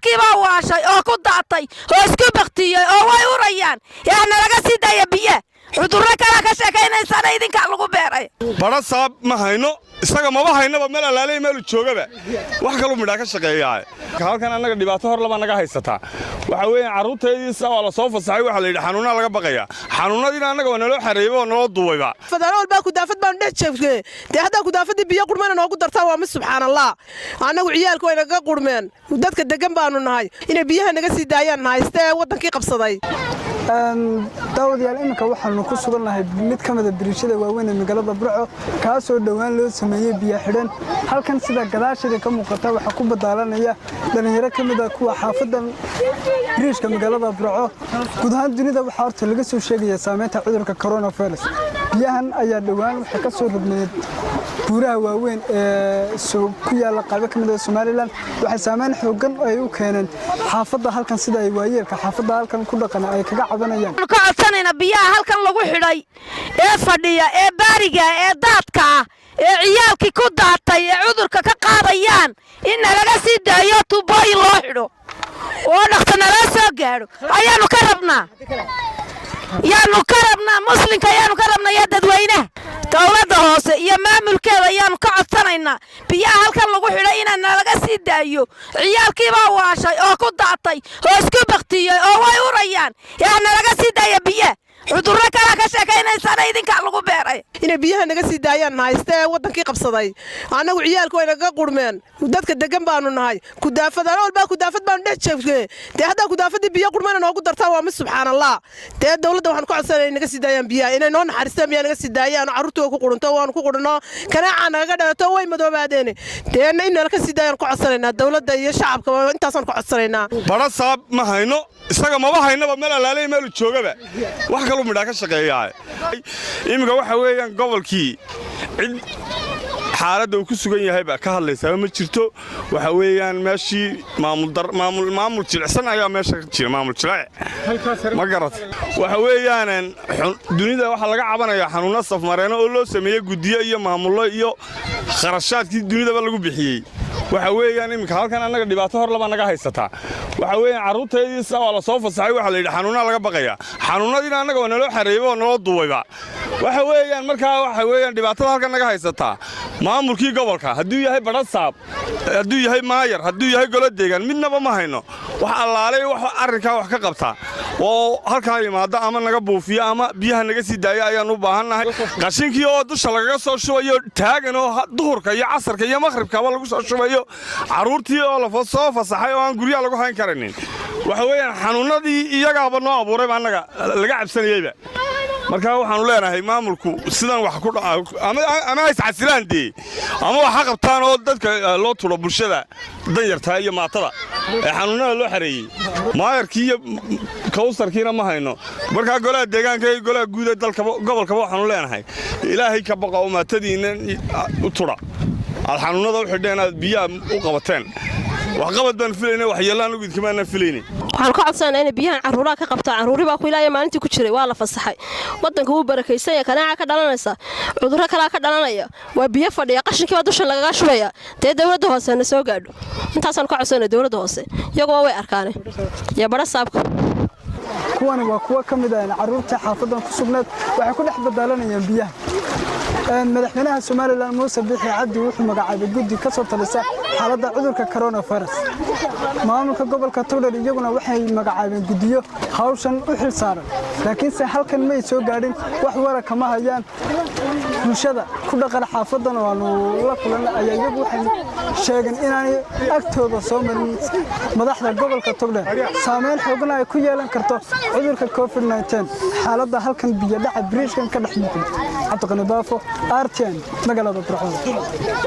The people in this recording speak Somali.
ciyaalkiibaa waashay oo ku daatay oo isku baktiyey oo way urayaan yaana laga sii daaya biya cudurro kala ka sheekaynaysaana idinkaa lagu beeray bara saab ma hayno isaga maba haynaba meel alaalay meel joogaba wax kale midha ka shaqeeyaa halkan anaga dhibaato hor laba naga haysataa waxa weeyaan caruurteedii waa la soo fasaxay waxa la yidhi xanuuna laga baqaya xanuunadiina anaga waa naloo xareeyay oo naloo duwayba fadalo walba ku daafad baan dhex jeefkay hadda ku daafadii biyo qurmaan noogu dartaa waa subxaanallah anagu ciyaalku way naga qurmeen dadka degan baanu nahay inay biyaha naga sii daayaan haystee wadankii qabsaday daawadayaal iminka waxaanu ku sugannahay mid ka mid ah biriishada waaweyn ee magaalada Burco kaasoo dhawaan loo sameeyay biyo xidhan halkan sida gadaashada ka muuqata waxa ku badaalanaya dhalinyaro ka mid ah kuwa xaafadan biriishka magaalada Burco guud ahaan dunida waxa horta laga soo sheegay saameynta cudurka coronavirus biyahan ayaa dhawaan waxa ka soo rogmeed buuraha waaweyn ee ku yaala qaybo ka mid ah Soomaaliland waxa saameyn xooggan ay u keeneen xaafada halkan sida ay waayeelka xaafada halkan ku dhaqan ay kaga cabanayaan ka codsanayna biyaha halkan lagu xidhay ee fadhiya ee baariga ee daadka ee ciyaalkii ku daatay ee cudurka ka qaadayaan in laga sii daayo tubooyin loo xidho oo dhaqso nala soo gaadho ayaanu ka rabnaa muslimka ayaanu ka rabnaa iyo dadweynaha dawladda hoose iyo maamulkeeda ayaanu ka codsanaynaa biyaha halkan lagu xidhay in laga sii daayo ciyaalkiibaa waashay oo ku daatay oo isku baktiyey oo way urayaan yaana laga sii daaya biya cudurro kala ka sheekaynaysaana idinkaa lagu beeray inay biyaha naga sii daayaan haystee wadankii qabsaday anagu ciyaalku way naga qurmeen dadka degan baanu nahay ku daafadalo walba ku daafad baan dhex jeefkay hadda ku daafadii biyo qurmaan noogu dartaa waa subxaanallah dawladda waxaan ku codsanaynaa naga sii daayaan biyaha inay noo naxariistaan biyaha naga sii daayaan caruurtu ku qurunto waan ku qurno kanaaca naga dhalato way madoobaadeen in naga sii daayaan ku codsanaynaa dawladda iyo shacabka intaasaan ku codsanaynaa bara saab ma hayno isaga maba haynaba meel alaalay meel joogaba wax kale midha ka shaqeeyaa iminka waxa weeyaan gobolkii cid xaaladda uu ku sugan yahay ba ka hadlaysaa ma jirto waxa weeyaan meeshii maamul jilicsan ayaa meesha jira maamul jilic ma garat waxa weeyaan dunida waxa laga cabanayaa xanuuna safmareeno oo loo sameeyay gudiyo iyo maamullo iyo kharashaadkii dunidaba lagu bixiyay waxa weeyaan iminka halkan anaga dhibaato hor laba naga haysataa waxa weeyaan caruurteedii waa la soo fasaxay waxa la yidhi xanuuna laga baqaya xanuunadiina anaga waa naloo xareeyay oo naloo duwayba waxa weeyaan markaa waxa weeyaan dhibaatada halkan naga haysataa maamulkii gobolka hadduu yahay bara saab hadduu yahay maayar hadduu yahay golo deegaan midnaba ma hayno wax allaalay wax arrinkaa wax ka qabta oo halkaa yimaada ama naga buufiya ama biyaha naga sii daaya ayaan u baahannahay qashinkii oo dusha lagaga soo shubayo taagan oo duhurka iyo casarka iyo maqhribkaba lagu soo shubayo caruurtii oo la soo fasaxay oo aan guryaha lagu hayn karinin waxa weeyaan xanuunadii iyagaaba noo abuurayba annaga laga cabsanayeyba markaa waxaanu leenahay maamulku sidan wax ku ama ay iscasilaan dee ama wax qabtaan oo dadka loo tuuro bulshada danyarta iyo maatada ee xanuunada loo xareeyay maayarkii iyo kawsarkiina ma hayno markaa golaha deegaanka iyo golaha guud ee dalka gobolkaba waxaanu leenahay ilaahay ka baqa oo maatadiina u tura aad xanuunada u xidheen aad biyaha u qabateen wax qabad baan filayna wax yeelaan ugu idkamaana filayna waxaan ka codsanaynaa in biyahan caruuraha ka qabtaa caruuri baa ku ilaahay maalintii ku jiray waa la fasaxay wadanka uu barakaysan yahay kanaaca ka dhalanaysa cudurro kala ka dhalanaya waa biyo fadhiya qashinkiiba dusha lagaga shubaya dawladda hoose na soo gaadho intaasaan ka codsanaynaa dawladda hoose iyagoo way arkaan iyo bara saabka kuwani waa kuwa ka mid ah caruurta xaafadan ku sugnayd waxay ku dhex badaalanayaan biyaha madaxweynaha Soomaaliland Muuse Biixi Cabdi wuxuu magacaabay guddi ka soo talisa xaaladda cudurka coronavirus maamulka gobolka Togdheer iyaguna waxay magacaabeen guddiyo hawshan u xil saaran laakiin se halkan may soo gaadhin wax wara kama hayaan bulshada ku dhaqan xaafadan oo la kulan ayaa iyagu waxay sheegeen inay agtooda soo marin madaxda gobolka Togdheer saameyn xooggan ay ku yeelan karto cudurka COVID-19 xaaladda halkan biyo dhaca biriishkan ka dhex muuqda Cabdi Qani Baafo RTN magaalada Burco